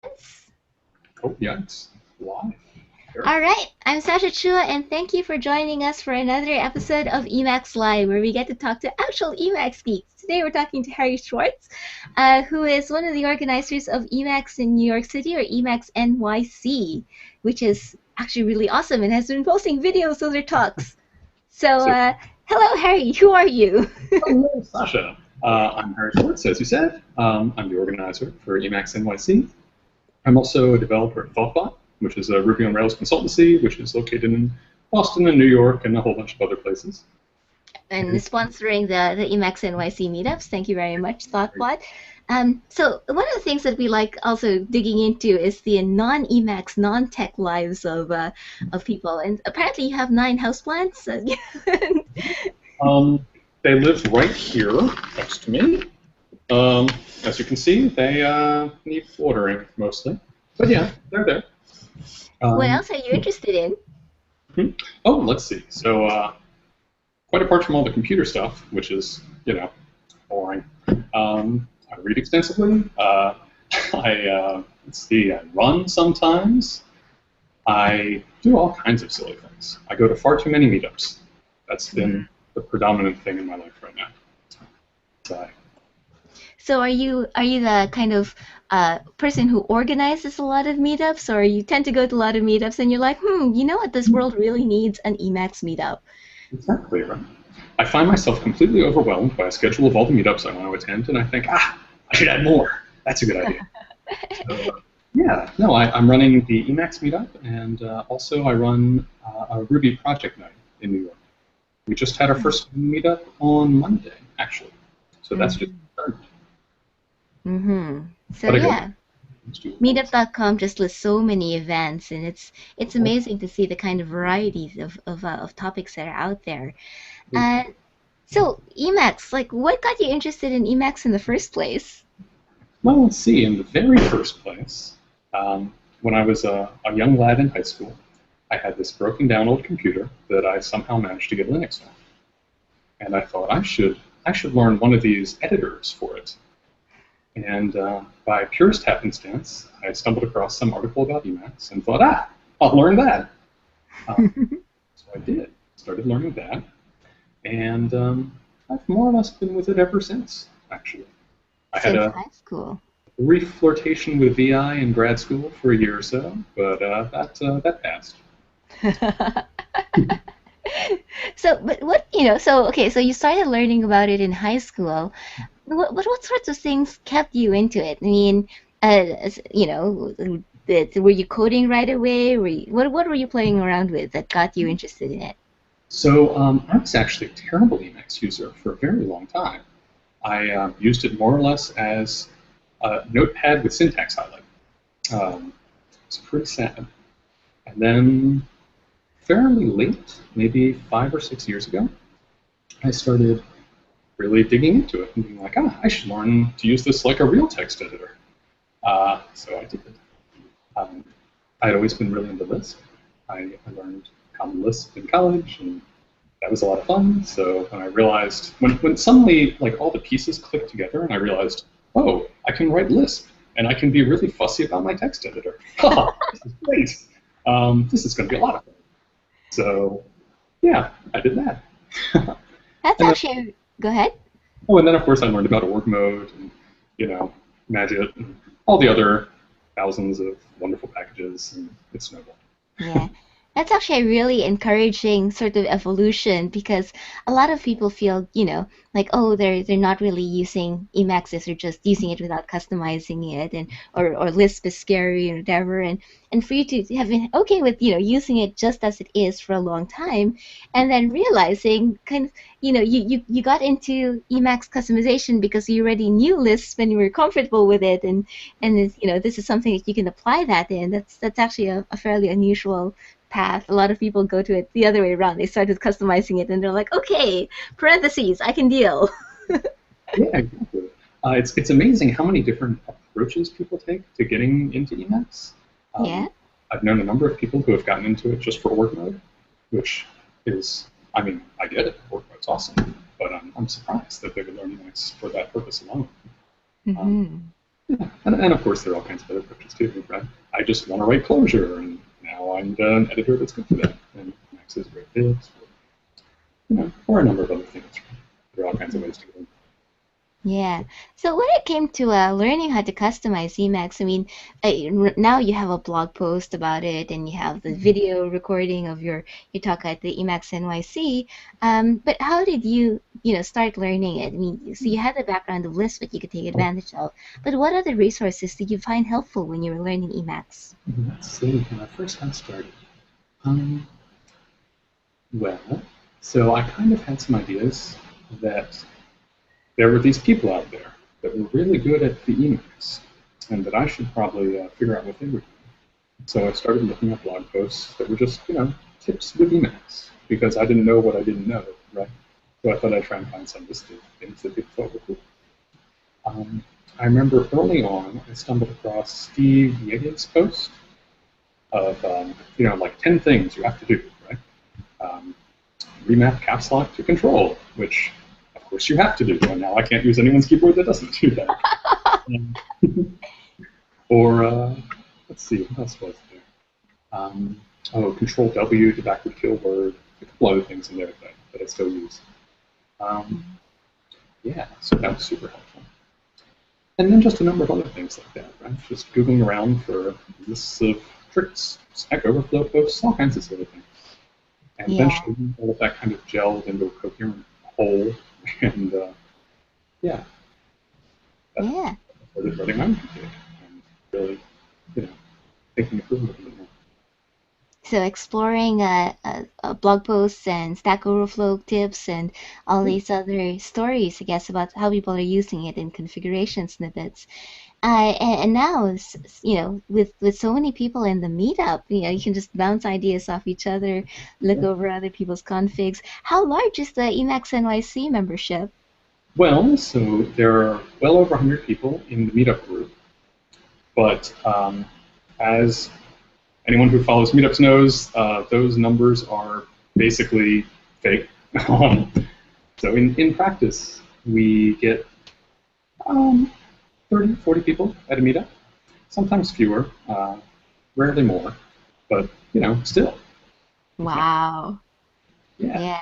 Oh, yeah, it's live. Sure. All right, I'm Sacha Chua, and thank you for joining us for another episode of Emacs Live, where we get to talk to actual Emacs geeks. Today we're talking to Harry Schwartz, who is one of the organizers of Emacs in New York City, or Emacs NYC, which is actually really awesome and has been posting videos of their talks. So, So, hello, Harry. Who are you? hello, Sasha. I'm Harry Schwartz, as you said. I'm the organizer for Emacs NYC. I'm also a developer at ThoughtBot, which is a Ruby on Rails consultancy, which is located in Boston and New York and a whole bunch of other places. And And sponsoring the Emacs NYC meetups. Thank you very much, ThoughtBot. So one of the things that we like also digging into is the non-Emacs, non-tech lives of people. And apparently you have 9 houseplants. they live right here next to me. As you can see, they need watering mostly. But yeah, they're there. What Um, else are you interested in? oh, let's see. So, quite apart from all the computer stuff, which is, boring, I read extensively. Let's see, I run sometimes. I do all kinds of silly things. I go to far too many meetups. That's been the predominant thing in my life right now. So, So are you the kind of person who organizes a lot of meetups, or you tend to go to a lot of meetups and you're like, you know what, this world really needs an Emacs meetup. exactly right. I find myself completely overwhelmed by a schedule of all the meetups I want to attend, and I think, I should add more. That's a good idea. So, yeah, no, I'm running the Emacs meetup, and also I run a Ruby project night in New York. We just had our first meetup on Monday, actually. So that's just started. Mm-hmm. So But I go yeah, to Meetup.com just lists so many events, and it's amazing to see the kind of varieties of topics that are out there. Uh, so Emacs, like, what got you interested in Emacs in the first place? well, let's see. In the very first place, when I was a young lad in high school, I had this broken down old computer that I somehow managed to get Linux on. And I thought I should learn one of these editors for it. And by purest happenstance, I stumbled across some article about Emacs and thought, I'll learn that. Um, so I did. Started learning that, and I've more or less been with it ever since. Actually, I had Since a high school. brief flirtation with VI in grad school for a year or so, but that passed. So, but so okay, so you started learning about it in high school. What sorts of things kept you into it? I mean, were you coding right away? What were you playing around with that got you interested in it? So I was actually a terrible Emacs user for a very long time. I used it more or less as a notepad with syntax highlight. It's pretty sad. And then fairly late, maybe 5 or 6 years ago, I started really digging into it and being like, I should learn to use this like a real text editor. So I did. Um, I had always been really into Lisp. I learned Common Lisp in college, and that was a lot of fun. So when I realized, when suddenly like all the pieces clicked together, and I realized, oh, I can write Lisp, and I can be really fussy about my text editor. This is great. This is going to be a lot of fun. So yeah, I did that. That's And then, actually go ahead. oh, and then of course I learned about org mode and Magit and all the other thousands of wonderful packages, and it snowballed. Yeah. That's actually a really encouraging sort of evolution because a lot of people feel, like, oh, they're not really using Emacs, they're just using it without customizing it, and or Lisp is scary and whatever, and for you to have been okay with, using it just as it is for a long time, and then realizing kind of, you got into Emacs customization because you already knew Lisp and you were comfortable with it, and it's, this is something that you can apply that in. That's actually a fairly unusual path. A lot of people go to it the other way around. They started customizing it and they're like, okay, parentheses, I can deal. Yeah, exactly. It's amazing how many different approaches people take to getting into Emacs. Yeah. I've known a number of people who have gotten into it just for org mode, which is, I mean, I get it. Org mode's awesome, but I'm surprised that they would learn Emacs for that purpose alone. Um, Mm-hmm. Yeah. And of course, there are all kinds of other approaches too, right? I just want to write closure, and now I need an editor that's good for that. And Emacs is great bits, or a number of other things. Right? There are all kinds of ways to go. Yeah. So when it came to learning how to customize Emacs, I mean, now you have a blog post about it, and you have the video recording of your talk at the Emacs NYC. But how did you start learning it? I mean, so you had the background of Lisp that you could take advantage of. But what other resources did you find helpful when you were learning Emacs? Let's see. When I first got started, um, well, so I kind of had some ideas that there were these people out there that were really good at the Emacs, and that I should probably figure out what they were doing. So I started looking at blog posts that were just, tips with Emacs, because I didn't know what I didn't know, right? So I thought I'd try and find some list of things that people thought were cool. I remember early on, I stumbled across Steve Yeager's post of, like 10 things you have to do, right? Remap caps lock to control, which of course you have to do, and now I can't use anyone's keyboard that doesn't do that. Or, let's see, what else was there? Control W to backward kill word, a couple other things in there that I still use. Yeah, so that was super helpful. And then just a number of other things like that, right? Just Googling around for lists of tricks, Stack Overflow posts, all kinds of silly things. And eventually all of that kind of gelled into a coherent whole, and yeah. I started running my own computer and really, thinking it through a little bit more. So exploring blog posts and Stack Overflow tips and all these other stories, I guess, about how people are using it in configuration snippets. And now, with so many people in the meetup, you can just bounce ideas off each other, look over other people's configs. How large is the Emacs NYC membership? Well, so there are well over 100 people in the meetup group, but as anyone who follows meetups knows, those numbers are basically fake. So in practice, we get 30, 40 people at a meetup, sometimes fewer, rarely more, but, still. Wow. Yeah.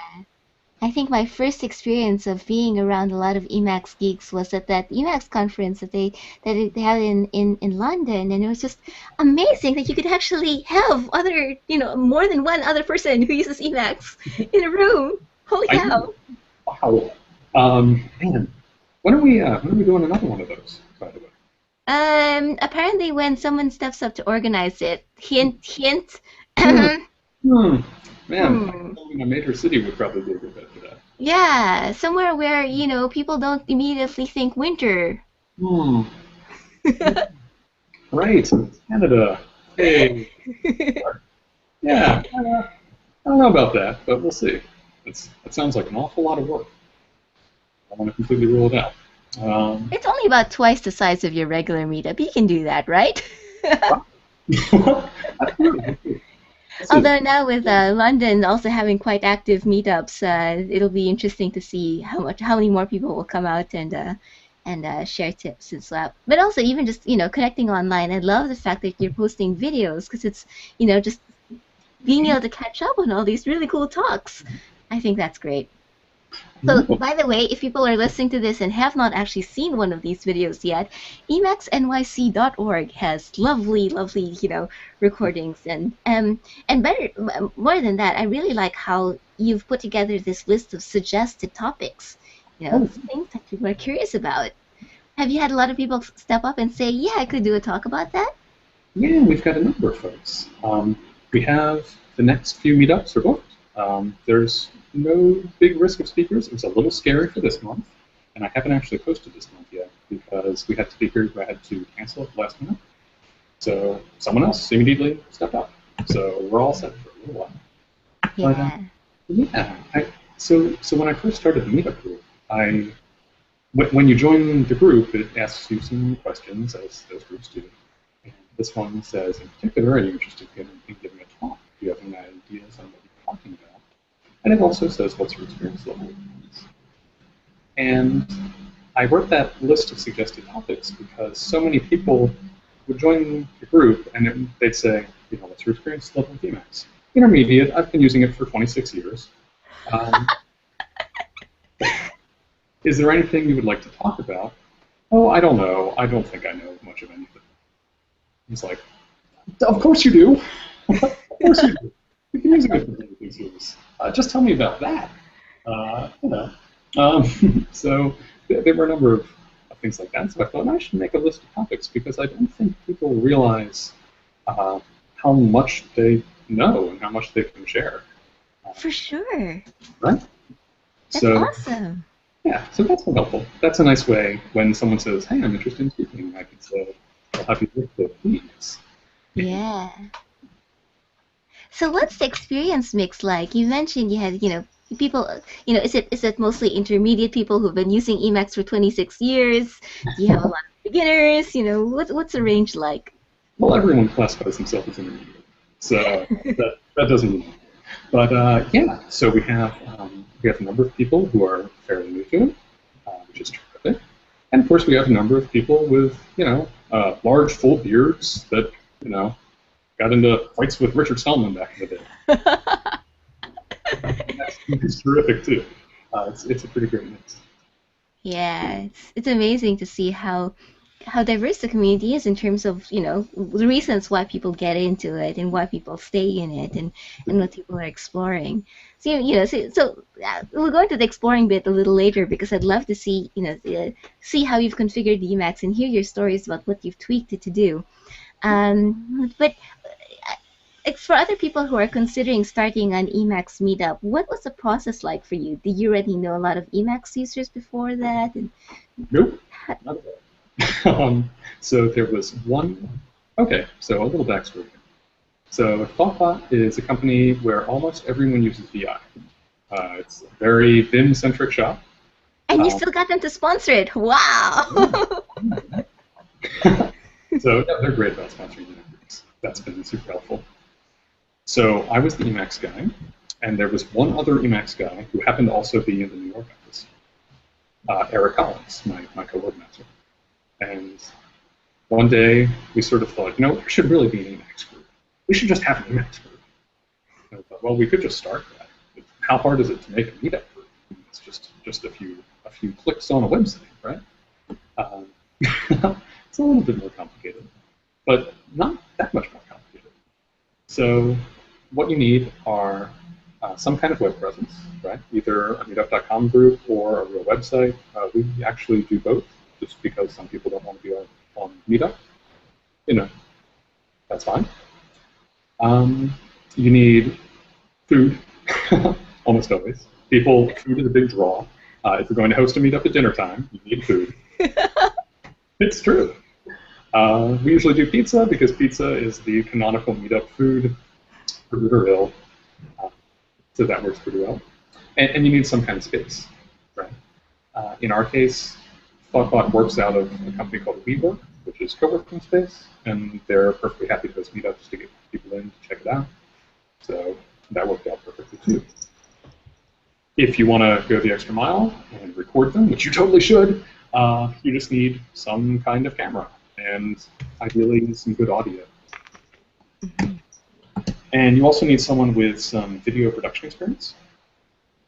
I think my first experience of being around a lot of Emacs geeks was at that Emacs conference that they had in London, and it was just amazing that you could actually have other, more than one other person who uses Emacs in a room. Holy cow! Wow. Man, when are we doing another one of those, by the way? Apparently when someone steps up to organize it, hint, hint. Man, a major city would probably be a good bet for that. Yeah, somewhere where, people don't immediately think winter. Right, Canada. Hey. Yeah, I don't know about that, but we'll see. That sounds like an awful lot of work. I don't want to completely rule it out. It's only about twice the size of your regular meetup. You can do that, right? Although now with London also having quite active meetups, it'll be interesting to see how many more people will come out and share tips and stuff. But also even just connecting online. I love the fact that you're posting videos, because it's just being able to catch up on all these really cool talks. I think that's great. So, by the way, if people are listening to this and have not actually seen one of these videos yet, emacsnyc.org has lovely, recordings, and better, more than that, I really like how you've put together this list of suggested topics, things that people are curious about. Have you had a lot of people step up and say, "Yeah, I could do a talk about that"? Yeah, we've got a number of folks. We have the next few meetups are booked. There's no big risk of speakers. It was a little scary for this month, and I haven't actually posted this month yet because we had speakers who I had to cancel at the last minute. So someone else immediately stepped up. So we're all set for a little while. Yeah. But, so when I first started the meetup group, when you join the group, it asks you some questions, as those groups do. And this one says, in particular, are you interested in giving a talk? Do you have any ideas on what you're talking about? And it also says, what's your experience level with this? And I wrote that list of suggested topics because so many people would join the group and they'd say, what's your experience level with Emacs? Intermediate. I've been using it for 26 years. Is there anything you would like to talk about? Oh, I don't know. I don't think I know much of anything. He's like, of course you do. Of course you do. You can use it for 26 years. Just tell me about that. So there were a number of things like that. So I thought I should make a list of topics because I don't think people realize how much they know and how much they can share. For sure. Right? That's awesome. Yeah, so that's been helpful. That's a nice way when someone says, hey, I'm interested in speaking, I can say, I'll have you look the please. Yeah. So what's the experience mix like? You mentioned you had, people, is it mostly intermediate people who've been using Emacs for 26 years? Do you have a lot of beginners? What's the range like? Well, everyone classifies themselves as intermediate, so that doesn't mean anything. But yeah, so we have a number of people who are fairly new to it, which is terrific. And of course, we have a number of people with, large, full beards that, got into fights with Richard Stallman back in the day. That's terrific too. It's a pretty great mix. Yeah, it's amazing to see how diverse the community is in terms of the reasons why people get into it and why people stay in it and what people are exploring. So so we'll go into the exploring bit a little later because I'd love to see see how you've configured the Emacs and hear your stories about what you've tweaked it to do. But for other people who are considering starting an Emacs meetup, what was the process like for you? Did you already know a lot of Emacs users before that? Nope, not at all. So there was one. Okay, so a little backstory here. So ThoughtBot is a company where almost everyone uses VI. It's a very Vim-centric shop. And you still got them to sponsor it. Wow! So yeah, they're great about sponsoring groups. That's been super helpful. So I was the Emacs guy, and there was one other Emacs guy who happened to also be in the New York office, Eric Collins, my co-organizer. And one day we sort of thought, there should really be an Emacs group. We should just have an Emacs group. And I thought, well, we could just start that. How hard is it to make a meetup group? It's just a few clicks on a website, right? It's a little bit more complicated, but not that much more complicated. So what you need are some kind of web presence, right? Either a meetup.com group or a real website. We actually do both, just because some people don't want to be on Meetup. That's fine. You need food, almost always. Food is a big draw. If you're going to host a meetup at dinner time, you need food. It's true. We usually do pizza because pizza is the canonical meetup food, for good or ill. So that works pretty well. And you need some kind of space, right? In our case, ThoughtBot works out of a company called WeWork, which is co-working space, and they're perfectly happy to host meetups to get people in to check it out. So that worked out perfectly too. If you want to go the extra mile and record them, which you totally should, you just need some kind of camera and ideally some good audio. And you also need someone with some video production experience.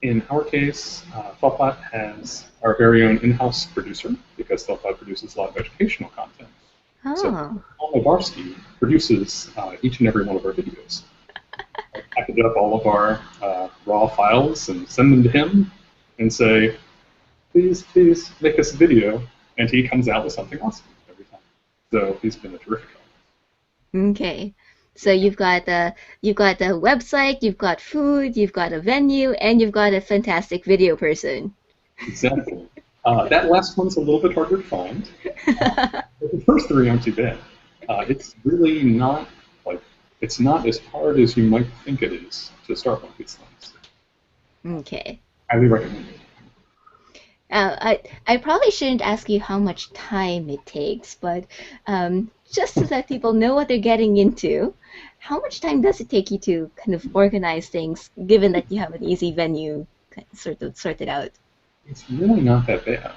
In our case, ThoughtBot has our very own in-house producer because ThoughtBot produces a lot of educational content. Oh. So Paul Novarski produces each and every one of our videos. I package up all of our raw files and send them to him and say, please make us a video, and he comes out with something awesome every time. So he's been a terrific help. Okay. So you've got the website, you've got food, you've got a venue, and you've got a fantastic video person. Exactly. That last one's a little bit harder to find. But the first three aren't too bad. It's really not it's not as hard as you might think it is to start one of these things. Okay. Highly recommend it. I probably shouldn't ask you how much time it takes, but just so that people know what they're getting into, how much time does it take you to kind of organize things, given that you have an easy venue sort of sorted out? It's really not that bad.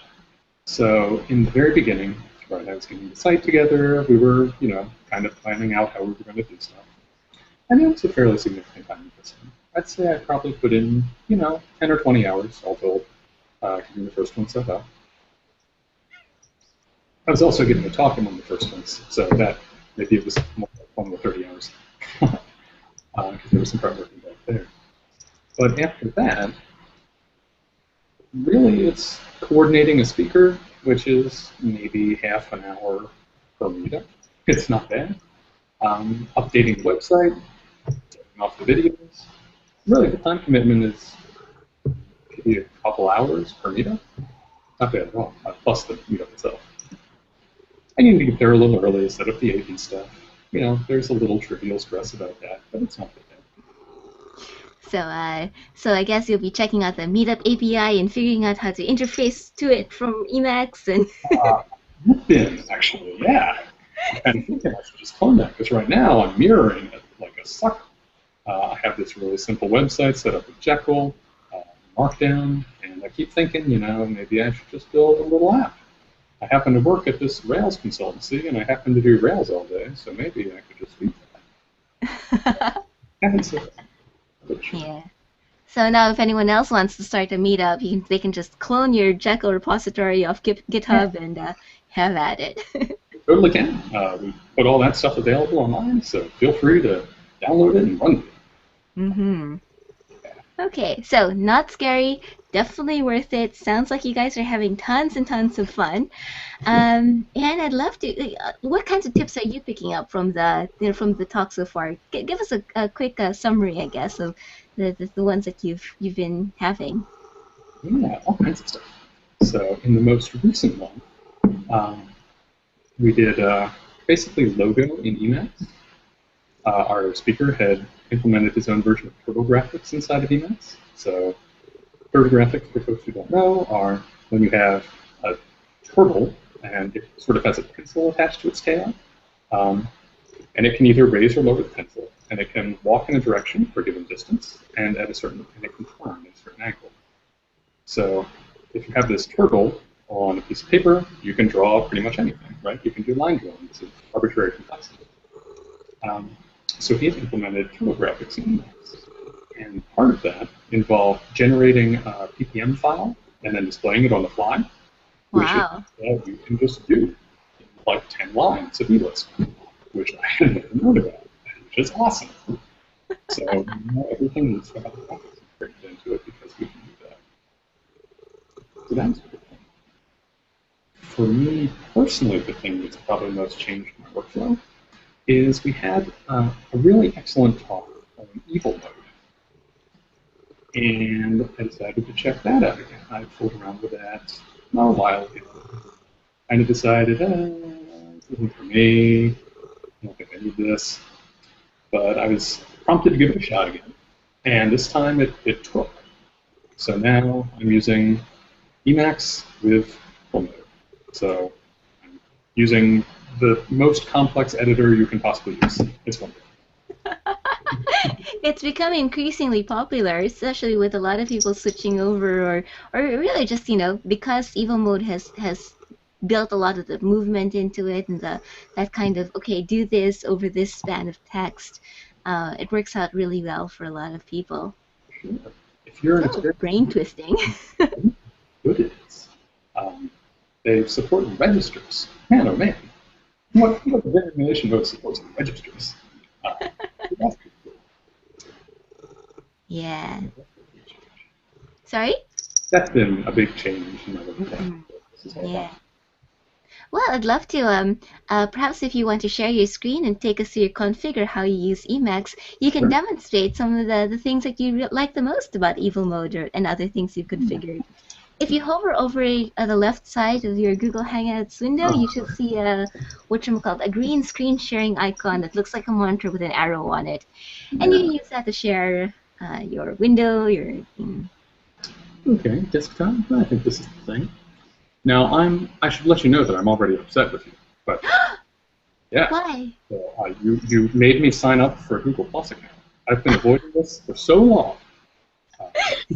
So in the very beginning, right, I was getting the site together. We were, kind of planning out how we were going to do stuff. And it was a fairly significant time investment. I'd say I probably put in, 10 or 20 hours all told, getting the first one set up. I was also getting to talk among the first ones, so that maybe it was more like 20 or 30 hours, because there was some part working back there. But after that, really it's coordinating a speaker, which is maybe half an hour per meetup. It's not bad. Updating the website, taking off the videos. Really, the time commitment is maybe a couple hours per meetup. Not bad at all, plus the meetup itself. I need to get there a little early, set up the AP stuff. There's a little trivial stress about that, but it's not that bad. So I guess you'll be checking out the Meetup API and figuring out how to interface to it from Emacs and. You've been actually, yeah. I'm thinking I should just clone that because right now I'm mirroring it like a sucker. I have this really simple website set up with Jekyll, Markdown, and I keep thinking, maybe I should just build a little app. I happen to work at this Rails consultancy, and I happen to do Rails all day, so maybe I could just do that. Haven't said that. Yeah. So now if anyone else wants to start a meetup, they can just clone your Jekyll repository off GitHub and have at it. Totally can. We put all that stuff available online, so feel free to download it and run it. Mm-hmm. Okay, so not scary, definitely worth it. Sounds like you guys are having tons and tons of fun. And I'd love to. What kinds of tips are you picking up from the talk so far? Give us a quick summary, I guess, of the ones that you've been having. Yeah, all kinds of stuff. So in the most recent one, we did basically logo in Emacs. Our speaker had implemented his own version of turtle graphics inside of Emacs. So turtle graphics, for folks who don't know, are when you have a turtle and it sort of has a pencil attached to its tail. And it can either raise or lower the pencil, and it can walk in a direction for a given distance, and it can turn at a certain angle. So if you have this turtle on a piece of paper, you can draw pretty much anything, right? You can do line drawings of arbitrary complexity. So he had implemented turtle graphics in Emacs. And part of that involved generating a PPM file and then displaying it on the fly. Wow. Which you can just do in like 10 lines of eList, which I had never known about, which is awesome. So everything needs to have a graphics integrated into it because we can do that. So that's a good thing. For me personally, the thing that's probably most changed my workflow is we had a really excellent talk on evil mode. And I decided to check that out again. I fooled around with that a while ago. Kind of decided, this isn't for me. I don't think I need this. But I was prompted to give it a shot again. And this time it took. So now I'm using Emacs with full mode. So I'm using the most complex editor you can possibly use. It's wonderful. It's become increasingly popular, especially with a lot of people switching over, or really just because evil mode has built a lot of the movement into it and that kind of do this over this span of text. It works out really well for a lot of people. Sure. If you're an brain twisting. Good it is. They support registers. Man, oh man. What variation mode supports registers? That's pretty cool. Yeah. Sorry? That's been a big change. Yeah. Well, I'd love to. Perhaps if you want to share your screen and take us through your configure how you use Emacs, you can demonstrate some of the things that you like the most about evil mode and other things you've configured. If you hover over at the left side of your Google Hangouts window, you should see a green screen sharing icon that looks like a monitor with an arrow on it. And you can use that to share your window, Okay, desktop. I think this is the thing. Now, I should let you know that I'm already upset with you. But yeah. Why? So, you made me sign up for a Google Plus account. I've been avoiding this for so long.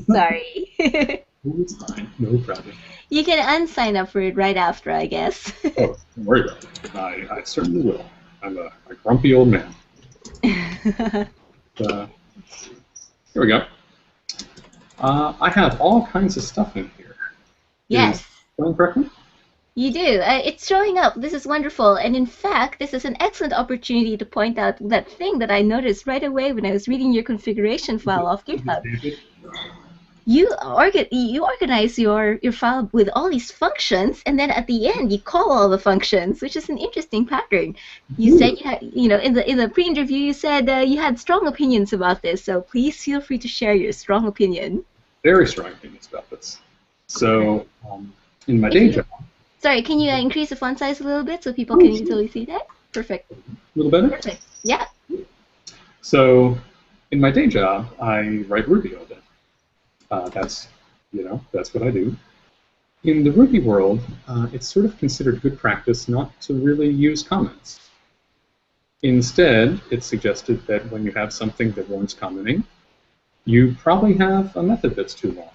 Sorry. Oh, it's fine. No problem. You can unsign up for it right after, I guess. Oh, don't worry about it. I certainly will. I'm a grumpy old man. Uh, here we go. I have all kinds of stuff in here. Is Yes. it going correctly? You do. It's showing up. This is wonderful. And in fact, this is an excellent opportunity to point out that thing that I noticed right away when I was reading your configuration file off GitHub. You organize your file with all these functions, and then at the end you call all the functions, which is an interesting pattern. You said you had, in the pre-interview you said you had strong opinions about this. So please feel free to share your strong opinion. Very strong opinions about this. So in my day job. Sorry, can you increase the font size a little bit so people can easily see that? Perfect. A little better? Perfect. Yeah. So in my day job, I write Ruby all day. That's what I do. In the Ruby world, it's sort of considered good practice not to really use comments. Instead, it's suggested that when you have something that warrants commenting, you probably have a method that's too long,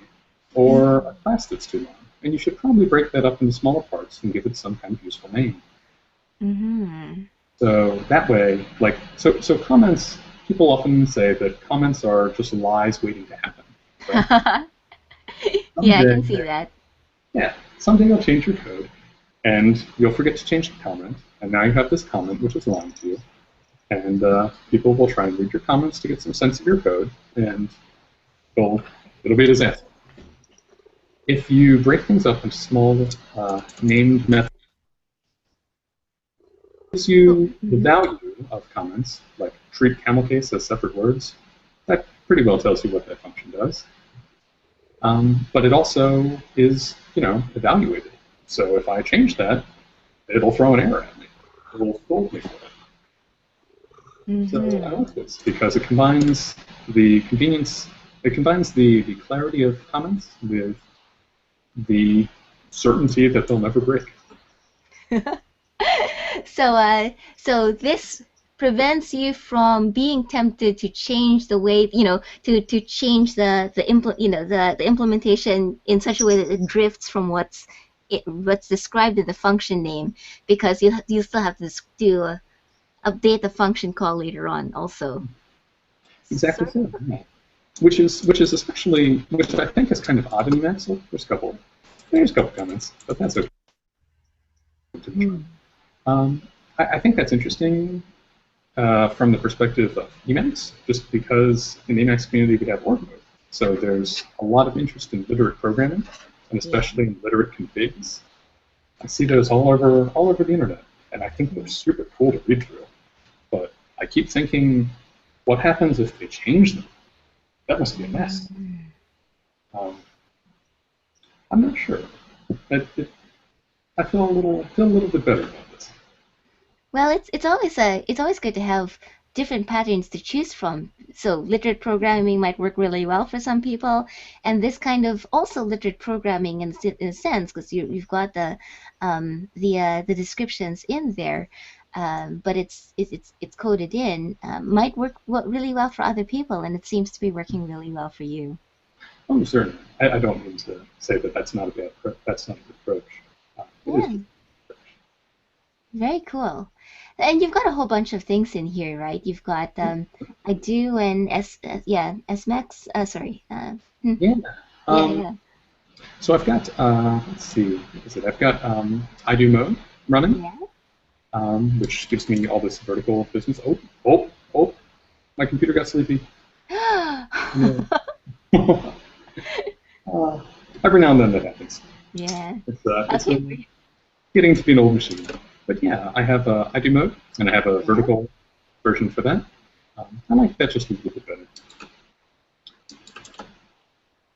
or a class that's too long, and you should probably break that up into smaller parts and give it some kind of useful name. Mm-hmm. So that way, so comments, people often say that comments are just lies waiting to happen. Right? Yeah, I can see that. Yeah, someday you'll change your code, and you'll forget to change the comment, and now you have this comment which is lying to you, and people will try and read your comments to get some sense of your code, and it'll be a disaster. If you break things up into small named methods, it gives you the value of comments, like treat camel case as separate words. That pretty well tells you what that function does. But it also is, evaluated. So if I change that, it'll throw an error at me. It will scold me for it. So I like this because it combines the convenience, it combines the clarity of comments with the certainty that they'll never break. So this prevents you from being tempted to change the way, to change the implementation in such a way that it drifts from what's described in the function name, because you still have to update the function call later on also. Exactly so. Yeah. Which is especially, which I think is kind of odd in Emacs. There's a couple comments, but that's okay. I think that's interesting from the perspective of Emacs, just because in the Emacs community we have org mode. So there's a lot of interest in literate programming, and especially in literate configs. I see those all over the internet, and I think they're super cool to read through. But I keep thinking, what happens if they change them? That must be a mess. I'm not sure. I feel a little bit better about this. Well, it's always good to have different patterns to choose from. So literate programming might work really well for some people, and this kind of also literate programming in a sense, because you've got the descriptions in there, but it's coded in, might work really well for other people, and it seems to be working really well for you. Oh, certainly. I don't mean to say that that's not a good approach. Yeah. Very cool. And you've got a whole bunch of things in here, right? You've got I do and Smax. Sorry. Yeah. Yeah. So I've got let's see, what is it? I've got I do mode running, which gives me all this vertical business. Oh! My computer got sleepy. Every now and then that happens. Yeah. It's getting to be an old machine. But yeah, I have I do mode, and I have a vertical version for that. I like that just a little bit better.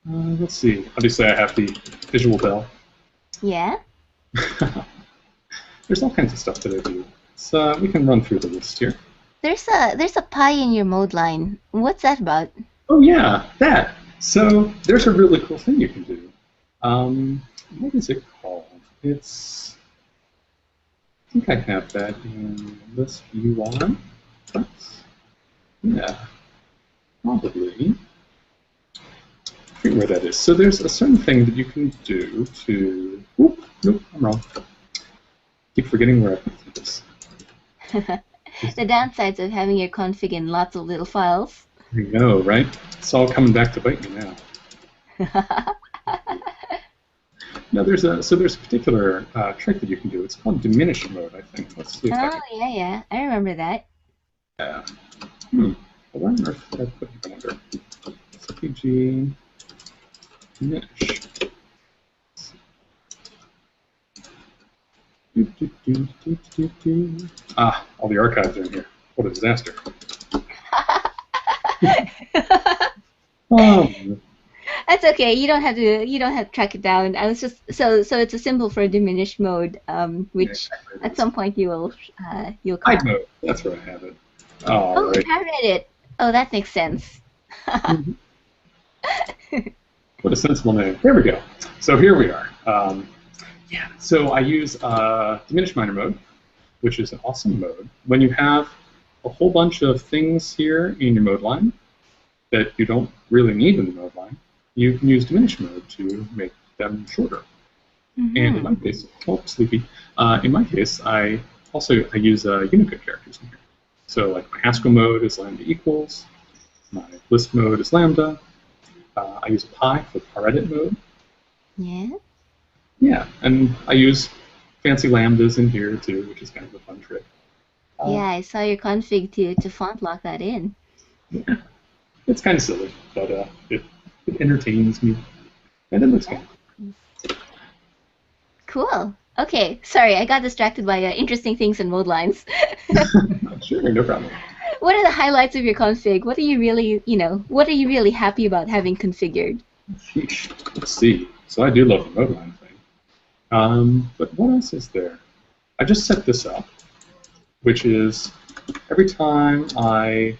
Let's see. Obviously, I have the visual bell. Yeah. There's all kinds of stuff that I do. So we can run through the list here. There's a pie in your mode line. What's that about? Oh yeah, that. So there's a really cool thing you can do. What is it called? It's. I think I have that in list UI. Yeah, probably. forget where that is. So there's a certain thing that you can do to. Oop, nope, I'm wrong. Keep forgetting where I put this. The downsides of having your config in lots of little files. I know, right? It's all coming back to bite me now. Now there's a particular trick that you can do. It's called diminished mode, I think. Let's see if I can. Yeah, I remember that. Yeah. What on earth did I put here? I wonder. CPG diminish. Ah, all the archives are in here. What a disaster. That's okay. You don't have to track it down. I was just so it's a symbol for diminished mode, which at some point you'll call. Hide mode. That's where I have it. Oh, right. Parrot it. Oh, that makes sense. What a sensible name. There we go. So here we are. Yeah. So I use diminished minor mode, which is an awesome mode. When you have a whole bunch of things here in your mode line that you don't really need in the mode line, you can use diminished mode to make them shorter. And in my case, sleepy. In my case, I use Unicode characters in here. So like my Haskell mode is lambda equals, my list mode is lambda. I use a pi for paredit mode. Yeah. Yeah, and I use fancy lambdas in here too, which is kind of a fun trick. Yeah, I saw your config to font lock that in. Yeah, it's kind of silly, but it entertains me, and it looks good. Cool. Okay, sorry, I got distracted by interesting things in mode lines. Sure, no problem. What are the highlights of your config? What are you really happy about having configured? Sheesh. Let's see. So I do love the mode line thing. But what else is there? I just set this up, which is every time I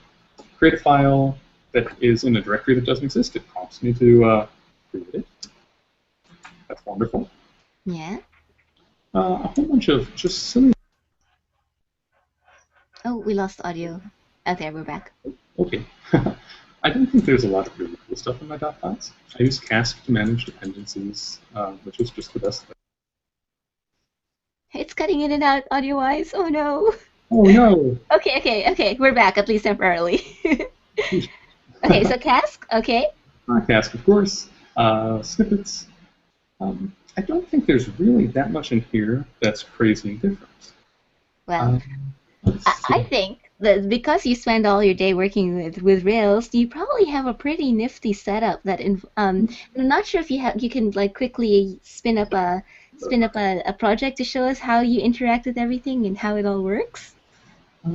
create a file that is in a directory that doesn't exist, it prompts me to create it. That's wonderful. Yeah. A whole bunch of just silly. Oh, we lost audio. Okay, we're back. Okay. I don't think there's a lot of really cool stuff in my dot files. I use Cask to manage dependencies, which is just the best thing. It's cutting in and out audio-wise. Oh no. Oh no. Okay. We're back, at least temporarily. Okay, so Cask. Okay. Cask, of course. Snippets. I don't think there's really that much in here that's crazy different. Well, I think that because you spend all your day working with Rails, you probably have a pretty nifty setup. That I'm not sure if you can like quickly spin up a project to show us how you interact with everything and how it all works.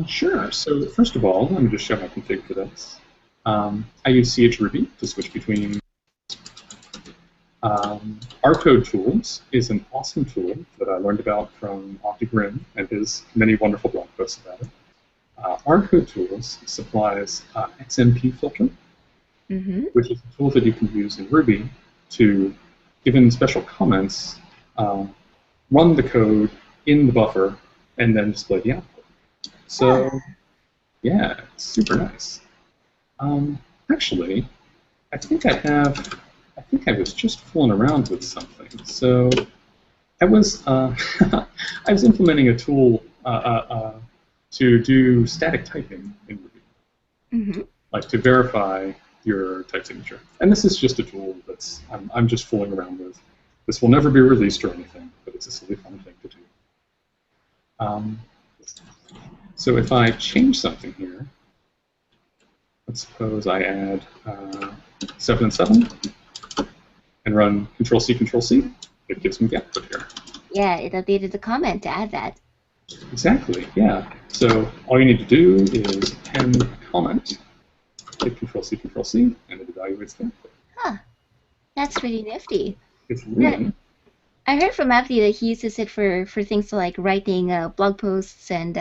Sure. So first of all, let me just show my config for this. I use chruby to switch between. Rcode tools is an awesome tool that I learned about from Octagrim and his many wonderful blog posts about it. Rcode tools supplies XMP filter, which is a tool that you can use in Ruby to, given special comments, run the code in the buffer and then display the output. So, yeah, it's super nice. Actually, I think I was just fooling around with something. So I was I was implementing a tool to do static typing in Ruby, like to verify your type signature. And this is just a tool that's I'm just fooling around with. This will never be released or anything, but it's a silly fun thing to do. So if I change something here, let's suppose I add 7 and 7. And run Control-C, Control-C, it gives me the output here. Yeah, it updated the comment to add that. Exactly, yeah. So all you need to do is append comment, hit Control-C, Control-C, and it evaluates the output. Huh. That's pretty nifty. It's really. I heard from Abdi that he uses it for things like writing blog posts and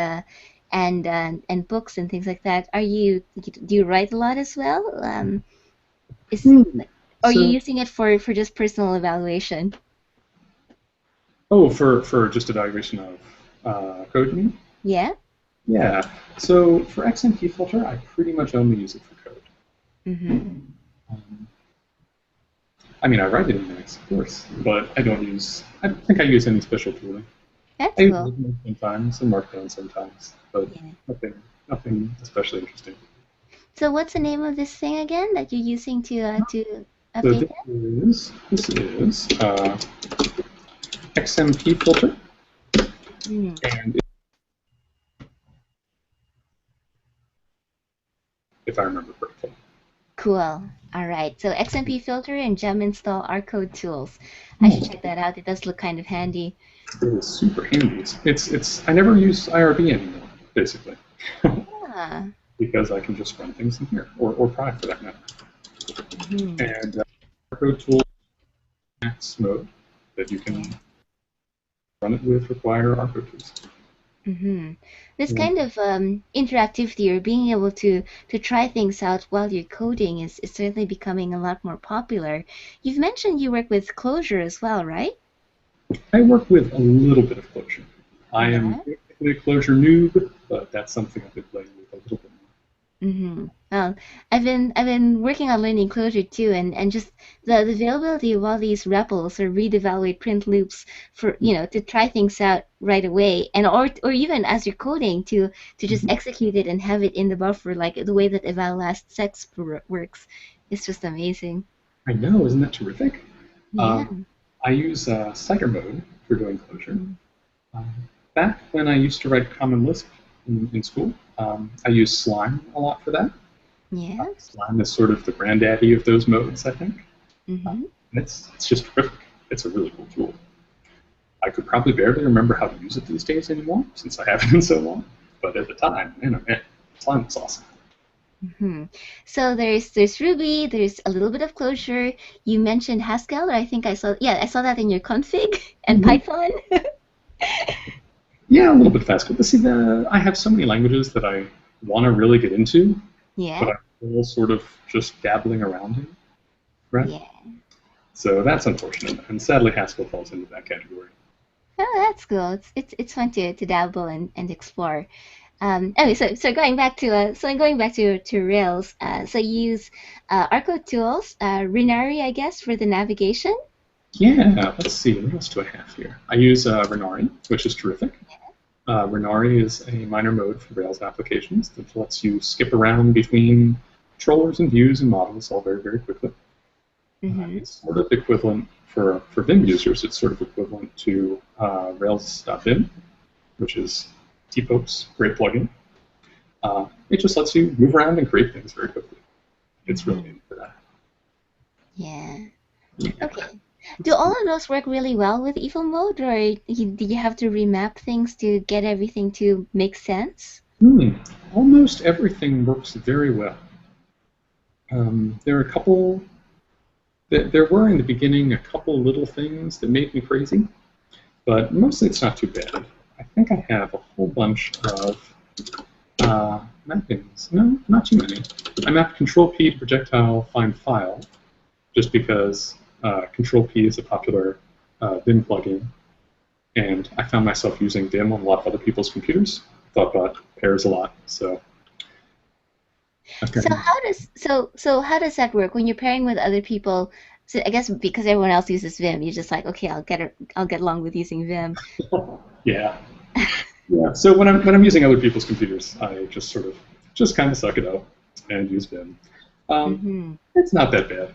books and things like that. Do you write a lot as well? Or are you using it for just personal evaluation? Oh, for just evaluation of code, you mean? Yeah. Yeah. So for XMP filter, I pretty much only use it for code. I mean, I write it in Emacs, of course, but I don't think I use any special tooling. That's I use cool. Ligma sometimes and Markdown sometimes, but Yeah. nothing especially interesting. So what's the name of this thing again that you're using to So update this is XMP filter, that? and if I remember correctly. Cool. All right. So XMP filter and gem install R code tools. I should check that out. It does look kind of handy. It is super handy. It's I never use IRB anymore, basically, Ah. because I can just run things in here, or Pi for that matter. Mhm. And code tool max mode that you can run it with require RCode tools. Mm-hmm. This Yeah. kind of interactivity or being able to try things out while you're coding is certainly becoming a lot more popular. You've mentioned you work with Clojure as well, right? I work with a little bit of Clojure. I am Yeah. basically a Clojure noob, but that's something I've been playing with a little bit more. Mm-hmm. Well, I've been working on learning Clojure too, and just the availability of all these REPLs or read, evaluate, print loops for to try things out right away, and or even as you're coding to just execute it and have it in the buffer like the way that eval last sex works. It's just amazing. I know, isn't that terrific? Yeah. Um, I use Cider mode for doing Clojure. Mm. Um, Back when I used to write Common Lisp in school, I used Slime a lot for that. Yeah. Slime is sort of the granddaddy of those modes, I think. Mm-hmm. And it's just terrific. It's a really cool tool. I could probably barely remember how to use it these days anymore, since I haven't in so long. But at the time, man, oh man, Slime was awesome. Mm-hmm. So there's Ruby, there's a little bit of Clojure. You mentioned Haskell, or I saw that in your config and Mhm. Python. Yeah, a little bit fast. But see, I have so many languages that I want to really get into, but Yeah. I'm still sort of just dabbling around in, right? Yeah. So that's unfortunate. And sadly, Haskell falls into that category. Oh, that's cool. It's fun to dabble and explore. Anyway, so going back to Rails. So you use Arco tools, Ranieri, I guess, for the navigation. Yeah, let's see. What else do I have here? I use Ranieri, which is terrific. Ranieri is a minor mode for Rails applications that lets you skip around between controllers and views and models all very, very quickly. Mm-hmm. It's sort of equivalent for Vim users. It's sort of equivalent to Rails.Vim, which is T-Pope's great plugin. It just lets you move around and create things very quickly. It's really Mm-hmm. neat for that. Yeah. Yeah. Okay. Do all of those work really well with evil mode, or do you have to remap things to get everything to make sense? Almost everything works very well. There are a couple. There were in the beginning a couple little things that made me crazy, but mostly it's not too bad. I think I have a whole bunch of mappings. No, not too many. I mapped Control P to projectile find file, just because Control P is a popular Vim plugin, and I found myself using Vim on a lot of other people's computers. Thought about pairs a lot, so. Okay. So how does that work when you're pairing with other people? So I guess because everyone else uses Vim, you're just like, okay, I'll get along with using Vim. Yeah. Yeah. So when I'm using other people's computers, I just sort of kind of suck it up and use Vim. Mm-hmm. It's not that bad.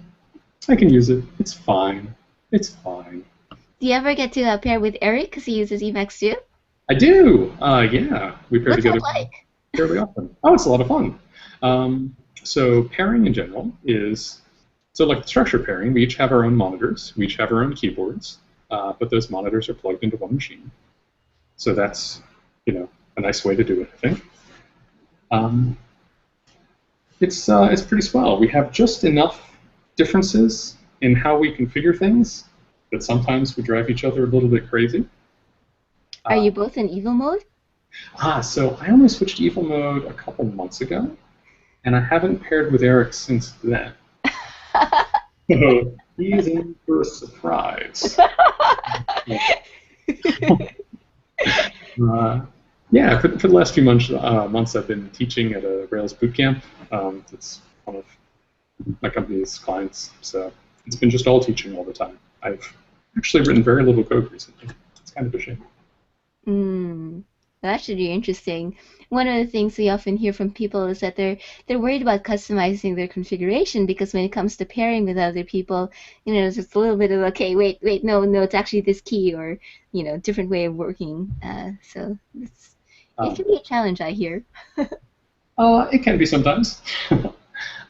I can use it. It's fine. It's fine. Do you ever get to pair with Eric because he uses Emacs too? I do. Yeah. We pair What's that together like? fairly often. Oh, it's a lot of fun. So pairing in general is like the structure pairing. We each have our own monitors. We each have our own keyboards, but those monitors are plugged into one machine. So that's a nice way to do it, I think. It's pretty swell. We have just enough differences in how we configure things that sometimes we drive each other a little bit crazy. Are you both in evil mode? So I only switched to evil mode a couple months ago, and I haven't paired with Eric since then. So he's in for a surprise. Yeah, for the last few months I've been teaching at a Rails bootcamp. It's one of my company's clients, so It's been just all teaching all the time. I've actually written very little code recently. It's kind of a shame. Mm, that should be interesting. One of the things we often hear from people is that they're worried about customizing their configuration because when it comes to pairing with other people, there's just a little bit of okay, wait, no, it's actually this key or different way of working. So it can be a challenge, I hear. It can be sometimes.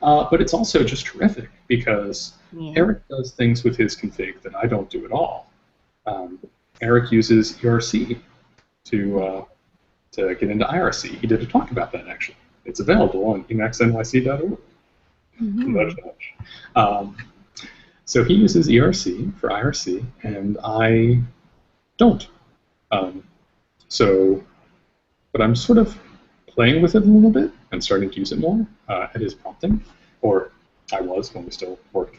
But it's also just terrific because Yeah. Eric does things with his config that I don't do at all. Eric uses ERC to get into IRC. He did a talk about that, actually. It's available on emacsnyc.org. Nudge, nudge. So he uses ERC for IRC, and I don't. But I'm sort of playing with it a little bit and starting to use it more at his prompting, or I was when we still worked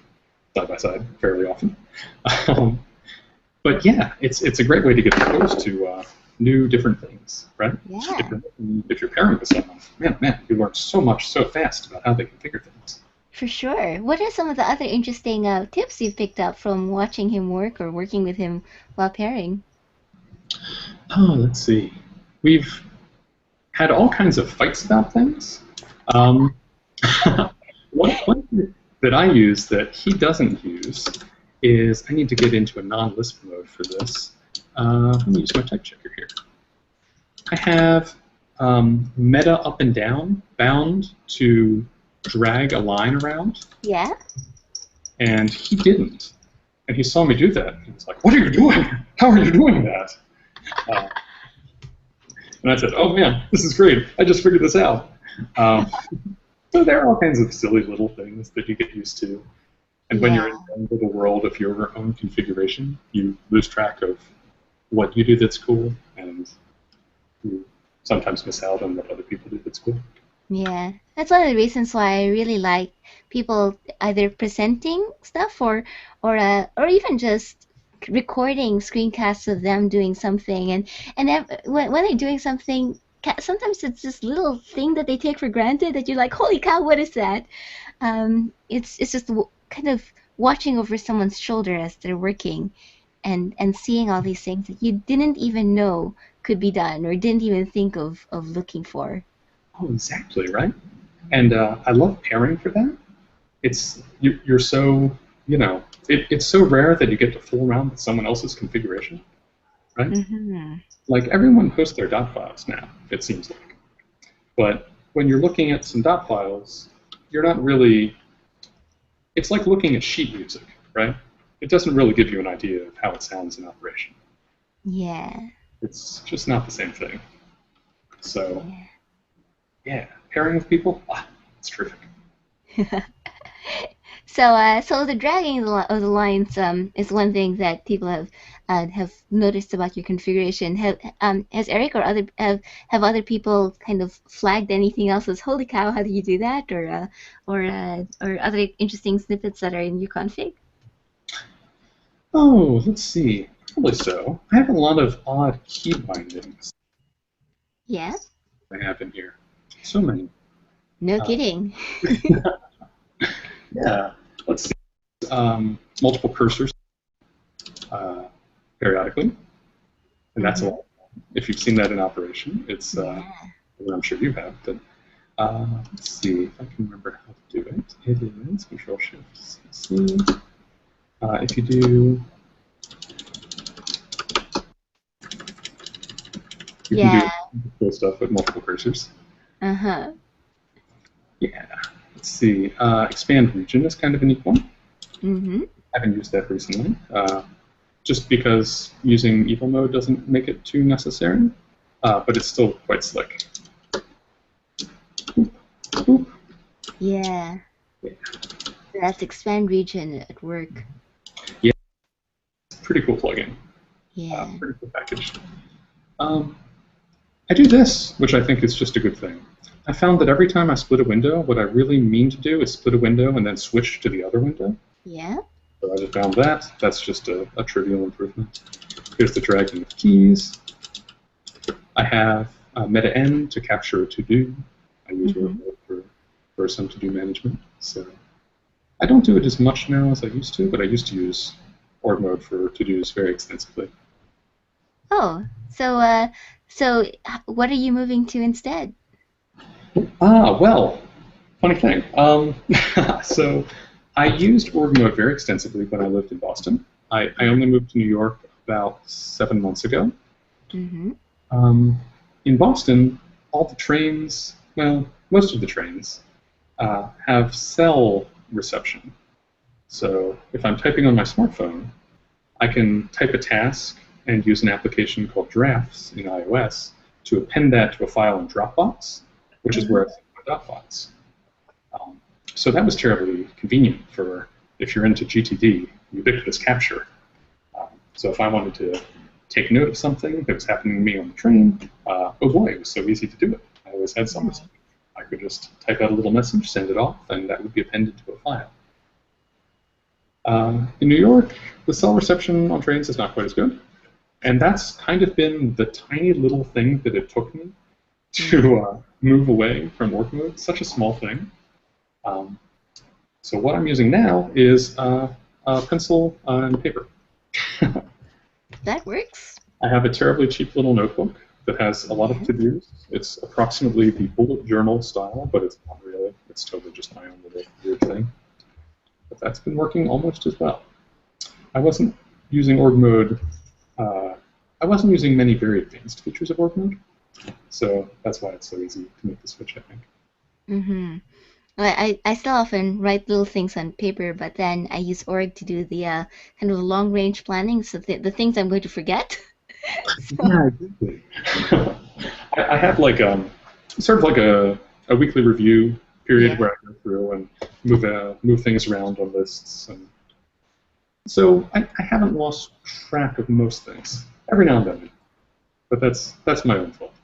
side by side fairly often. But yeah, it's a great way to get exposed to new, different things, right? Yeah. If you're pairing with someone, man, you learn so much so fast about how they configure things. For sure. What are some of the other interesting tips you've picked up from watching him work or working with him while pairing? Oh, let's see. We've had all kinds of fights about things. One thing that I use that he doesn't use is, I need to get into a non-Lisp mode for this. Let me use my type checker here. I have meta up and down bound to drag a line around. Yeah. And he didn't. And he saw me do that. He was like, "What are you doing? How are you doing that?" And I said, "Oh man, this is great. I just figured this out." So there are all kinds of silly little things that you get used to. And when you're in the little world of your own configuration, you lose track of what you do that's cool, and you sometimes miss out on what other people do that's cool. Yeah, that's one of the reasons why I really like people either presenting stuff or even just recording screencasts of them doing something, and when they're doing something, sometimes it's this little thing that they take for granted that you're like, holy cow, what is that? It's just kind of watching over someone's shoulder as they're working, and seeing all these things that you didn't even know could be done or didn't even think of looking for. Oh, exactly, right? And I love pairing for that. You're so, it's so rare that you get to fool around with someone else's configuration, right? Mm-hmm. Like, everyone posts their dot files now, it seems like. But when you're looking at some dot files, you're not really, it's like looking at sheet music, right? It doesn't really give you an idea of how it sounds in operation. Yeah. It's just not the same thing. So, yeah, pairing with people, it's terrific. So the dragging of the lines is one thing that people have noticed about your configuration. Has Eric or have other people kind of flagged anything else as holy cow, how do you do that, or other interesting snippets that are in your config? Oh, let's see. Probably so. I have a lot of odd key bindings. Yeah. I have in here. So many. No kidding. Yeah. Let's see. Multiple cursors periodically, and that's a lot. If you've seen that in operation, it's I'm sure you have. But let's see if I can remember how to do it. It is Control Shift C. If you do, you can do cool stuff with multiple cursors. Uh-huh. Yeah. Let's see. Expand region is kind of a neat one. Mm-hmm. I haven't used that recently, just because using evil mode doesn't make it too necessary, but it's still quite slick. Boop, boop. Yeah. That's expand region at work. Yeah. It's a pretty cool plugin. Yeah. Pretty cool package. I do this, which I think is just a good thing. I found that every time I split a window, what I really mean to do is split a window and then switch to the other window. Yeah. So I just found that. That's just a trivial improvement. Here's the dragging of keys. I have meta n to capture a to-do. I use for some to-do management. So I don't do it as much now as I used to, but I used to use org mode for to-dos very extensively. Oh, what are you moving to instead? Well, funny thing. So I used org mode very extensively when I lived in Boston. I only moved to New York about 7 months ago. Mm-hmm. In Boston, all the trains, well, most of the trains, have cell reception. So if I'm typing on my smartphone, I can type a task and use an application called Drafts in iOS to append that to a file in Dropbox, which is where I save my Dropbox. So that was terribly convenient for if you're into GTD, ubiquitous capture. So if I wanted to take note of something that was happening to me on the train, oh boy, it was so easy to do it. I always had something. I could just type out a little message, send it off, and that would be appended to a file. In New York, the cell reception on trains is not quite as good. And that's kind of been the tiny little thing that it took me to move away from work mode. Such a small thing. So what I'm using now is a pencil and paper. That works. I have a terribly cheap little notebook that has a lot of to-dos. It's approximately the bullet journal style, but it's not really. It's totally just my own little weird thing. But that's been working almost as well. I wasn't using org mode. I wasn't using many very advanced features of org mode, so that's why it's so easy to make the switch, I think. Mm-hmm. I still often write little things on paper, but then I use org to do the kind of long-range planning, so the things I'm going to forget. Yeah, exactly. I have like sort of like a weekly review period where I go through and move things around on lists, and so I haven't lost track of most things. Every now and then, but that's my own fault.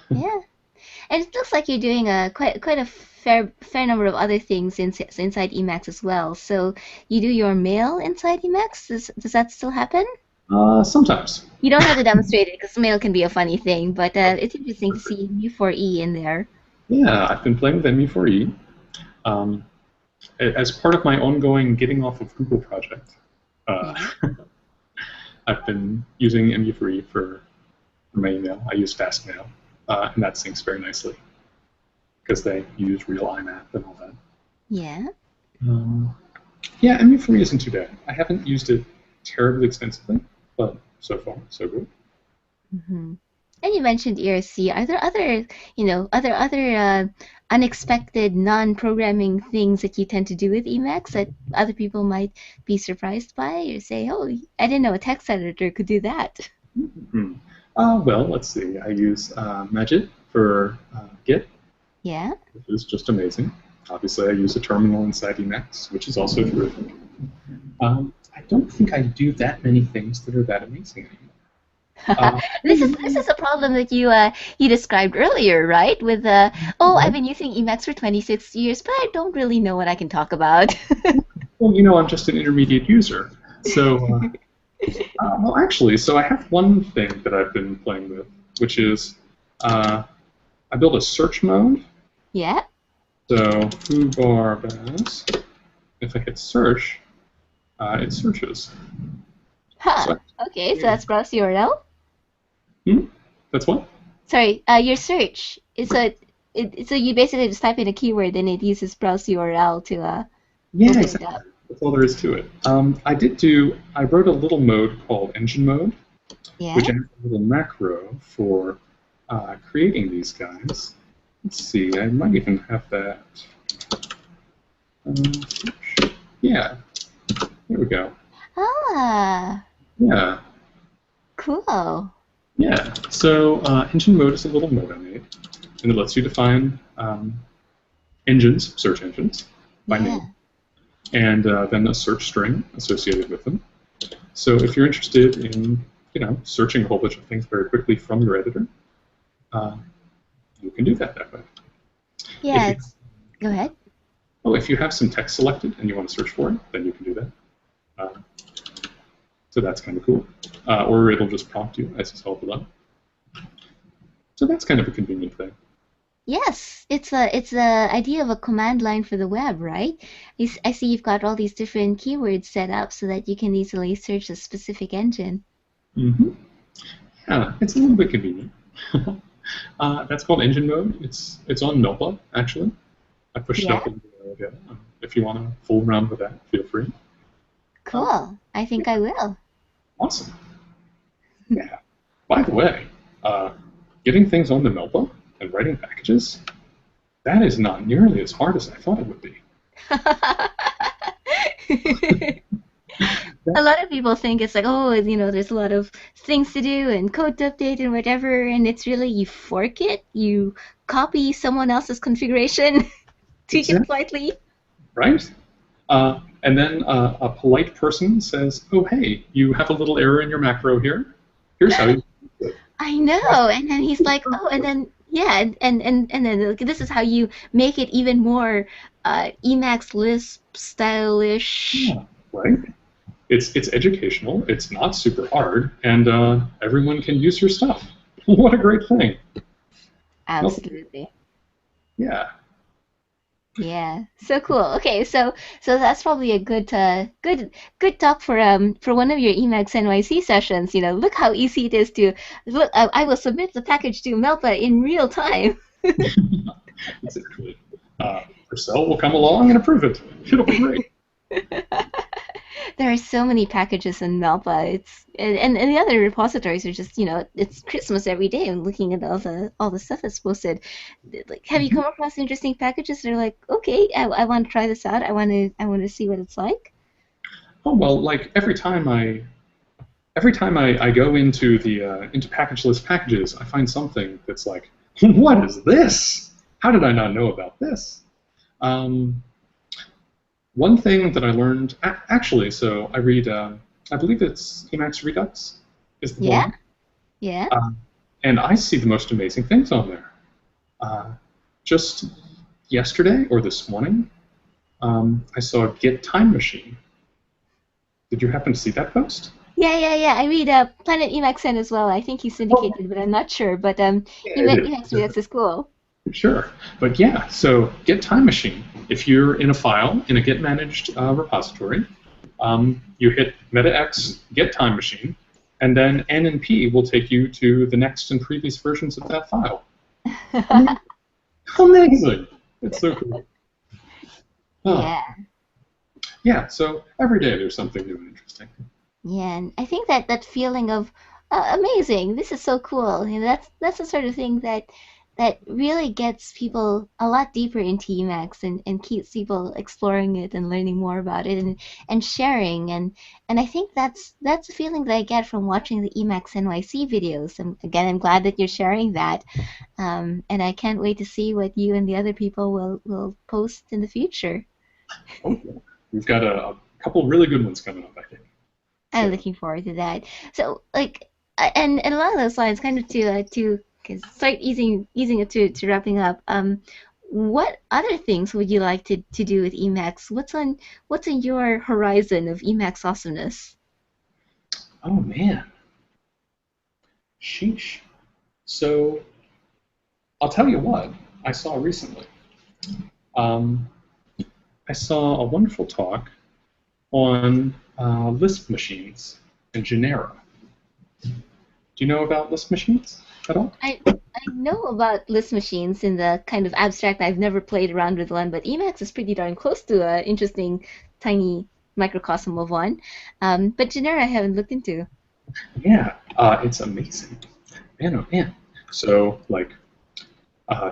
Yeah, and it looks like you're doing quite a fair number of other things inside Emacs as well. So you do your mail inside Emacs. Does that still happen? Sometimes. You don't have to demonstrate it because mail can be a funny thing, but it's interesting to see U4E in there. Yeah, I've been playing with MU4E. As part of my ongoing getting off of Google project, I've been using MU4E for my email. I use Fastmail, and that syncs very nicely because they use real IMAP and all that. Yeah. Yeah, MU4E isn't too bad. I haven't used it terribly extensively, but so far, so good. Mm-hmm. And you mentioned ERC. Are there other unexpected non-programming things that you tend to do with Emacs that other people might be surprised by, or say, "Oh, I didn't know a text editor could do that." Mm-hmm. Well, let's see. I use Magit for Git. Yeah. Which is just amazing. Obviously, I use a terminal inside Emacs, which is also terrific. I don't think I do that many things that are that amazing anymore. This is a problem that you described earlier, right? With I've been using Emacs for 26 years, but I don't really know what I can talk about. Well, I'm just an intermediate user. So, well, actually, so I have one thing that I've been playing with, which is I built a search mode. Yeah. So foobar bas, if I hit search, it searches. Huh. So, okay, so that's browse URL? That's what? Sorry, your search. So you basically just type in a keyword and it uses browse URL to yeah, open exactly. it up. That's all there is to it. I wrote a little mode called engine mode, which has a little macro for creating these guys. Let's see, I might even have that. Yeah, here we go. Ah. Yeah. Cool. Yeah, so engine mode is a little mode I made, and it lets you define engines, search engines, by name, and then a search string associated with them. So if you're interested in, searching a whole bunch of things very quickly from your editor, you can do that way. Yeah, go ahead. Oh, if you have some text selected and you want to search for it, then you can do that. So that's kind of cool. Or it'll just prompt you, as you saw below. So that's kind of a convenient thing. Yes, it's a idea of a command line for the web, right? I see you've got all these different keywords set up so that you can easily search a specific engine. Mm-hmm. Yeah, it's a little bit convenient. That's called engine mode. It's on Notebook, actually. I pushed it Yeah, up in the if you want to fool around with that, feel free. Um, cool. I think I will. awesome. Yeah. By the way, uh, getting things on the Notebook and writing packages, that is not nearly as hard as I thought it would be. A lot of people think it's like, oh, there's a lot of things to do and code to update and whatever, and it's really you fork it, you copy someone else's configuration, tweak it Exactly. slightly. Right? And then a polite person says, oh, hey, you have a little error in your macro here. Here's how you do it. I know, and then he's like, oh, and then yeah, and then like, this is how you make it even more Emacs Lisp stylish. Yeah, right? It's educational, it's not super hard, and everyone can use your stuff. What a great thing. Absolutely. Yeah. Yeah, so cool. Okay, so that's probably a good talk for one of your Emacs NYC sessions. Look how easy it is to look. I will submit the package to Melpa in real time. Exactly. Purcell will come along and approve it. It'll be great. There are so many packages in Melpa. And the other repositories are just it's Christmas every day. I'm looking at all the stuff that's posted. Like, have you come across interesting packages that are like, okay, I want to try this out. I want to see what it's like. Oh well, like every time I go into the into package list packages, I find something that's like, what is this? How did I not know about this? One thing that I learned, actually, so I read, I believe it's Emacs Redux is the Yeah, one, yeah. and I see the most amazing things on there. Just yesterday or this morning, I saw a Git time machine. Did you happen to see that post? Yeah. I read Planet Emacs N as well. I think he's Oh, syndicated, but I'm not sure. But yeah, it Emacs is. Redux is cool. Sure. But yeah, so Git time machine. If you're in a file in a Git managed repository, you hit meta x Git time machine, and then N and P will take you to the next and previous versions of that file. Amazing! It's so cool. Oh, Yeah. yeah, so every day there's something new and interesting. Yeah, and I think that feeling of amazing, this is so cool. That's the sort of thing that really gets people a lot deeper into Emacs and keeps people exploring it and learning more about it and sharing and I think that's a feeling that I get from watching the Emacs NYC videos. And again, I'm glad that you're sharing that, and I can't wait to see what you and the other people will post in the future. Oh, yeah. We've got a couple really good ones coming up, I think. I'm So, looking forward to that. So, like, and along those lines, kind of to 'cause start easing it to wrapping up. What other things would you like to do with Emacs? What's on your horizon of Emacs awesomeness? oh man, sheesh. So, I'll tell you what I saw recently. Um, I saw a wonderful talk on Lisp machines and genera. Do you know about Lisp machines at all? I know about list machines in the kind of abstract. I've never played around with one, but Emacs is pretty darn close to an interesting tiny microcosm of one. But genera I haven't looked into. Yeah, it's amazing. Man, oh man. So, like,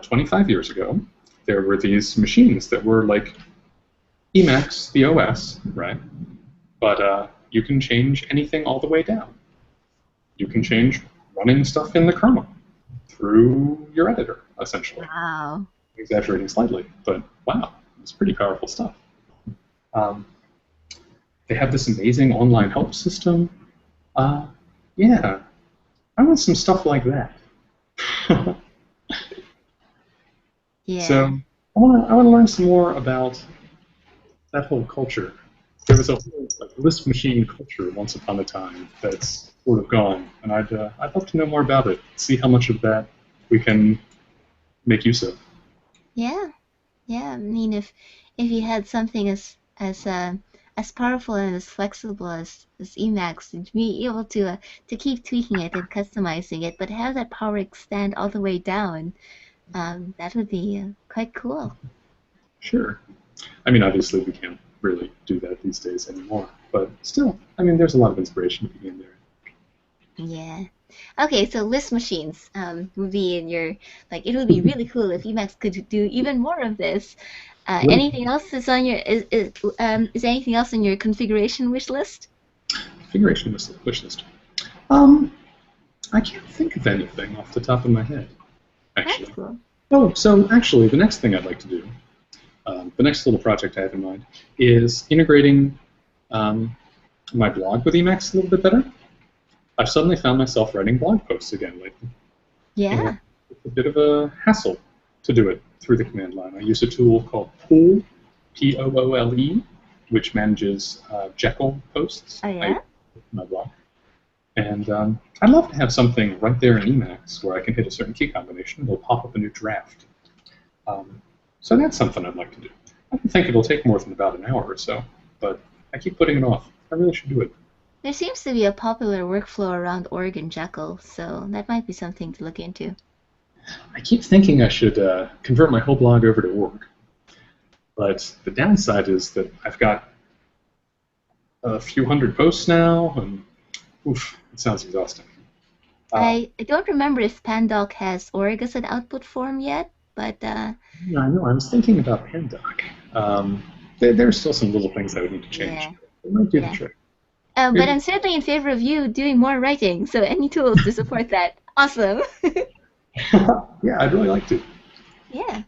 25 years ago, there were these machines that were like Emacs, the OS, right? But you can change anything all the way down. You can change running stuff in the kernel through your editor, essentially. Wow. Exaggerating slightly, but wow, it's pretty powerful stuff. Um, they have this amazing online help system. Uh, yeah, I want some stuff like that. So Yeah. I want to learn some more about that whole culture. There was a whole like, Lisp machine culture once upon a time that's sort of gone, and I'd love to know more about it. See how much of that we can make use of. Yeah, yeah. I mean, if you had something as powerful and as flexible as Emacs, to be able to keep tweaking it and customizing it, but have that power extend all the way down, that would be quite cool. Sure. I mean, obviously, we can't really do that these days anymore, but still, I mean, there's a lot of inspiration to be in there. Yeah. Okay, so list machines would be in your like it would be really cool if Emacs could do even more of this. What Anything else is on your is anything else on your configuration wish list? configuration wish list? Um, I can't think of anything off the top of my head, That's actually. cool. Oh, so actually, the next thing I'd like to do, the next little project I have in mind, is integrating my blog with Emacs a little bit better. I've suddenly found myself writing blog posts again lately. Yeah. And it's a bit of a hassle to do it through the command line. I use a tool called Poole, Poole, which manages Jekyll posts. Oh yeah. My blog. And I'd love to have something right there in Emacs where I can hit a certain key combination and it'll pop up a new draft. So that's something I'd like to do. I don't think it'll take more than about an hour or so, but I keep putting it off. I really should do it. There seems to be a popular workflow around org and Jekyll, so that might be something to look into. I keep thinking I should convert my whole blog over to org, but the downside is that I've got a few hundred posts now, and oof, it sounds exhausting. I don't remember if Pandoc has org as an output form yet, but Yeah, I know. I was thinking about Pandoc. There's still some little things I would need to change. yeah. It might do the Yeah. trick. But I'm certainly in favor of you doing more writing, so any tools to support that, awesome. Yeah, I'd really like to. Yeah.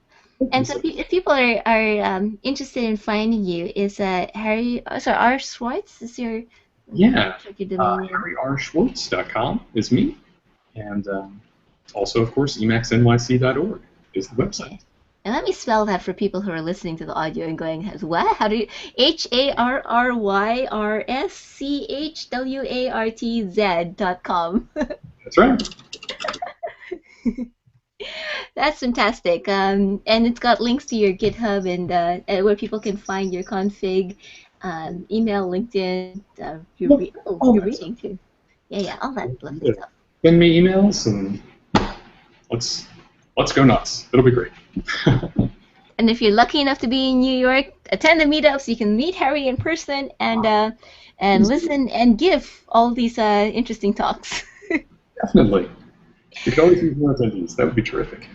And so if people are interested in finding you, is Harry, sorry, R. Schwartz is your, Yeah, check your domain name. HarryRSchwartz.com is me, and also, of course, Emacs NYC.org is the website. Okay. And let me spell that for people who are listening to the audio and going, what? How do you, HarryRSchwartz.com. That's right. That's fantastic. And it's got links to your GitHub and where people can find your config, email, LinkedIn, your reading too. Yeah, all that lovely stuff. Send me emails and let's go nuts. It'll be great. And if you're lucky enough to be in New York, attend the meetups. You can meet Harry in person and listen and give all these interesting talks. Definitely. We could always use more attendees. That would be terrific.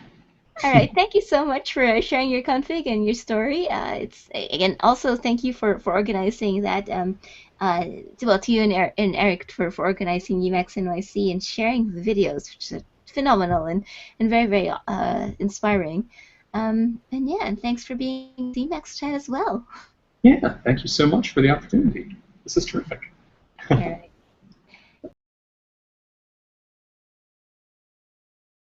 All right. Thank you so much for sharing your config and your story. It's again also thank you for organizing that. To you and Eric for organizing Emacs NYC and sharing the videos, which is phenomenal and very very inspiring. And yeah, and thanks for being in the Emacs chat as well. Yeah, thank you so much for the opportunity. This is terrific.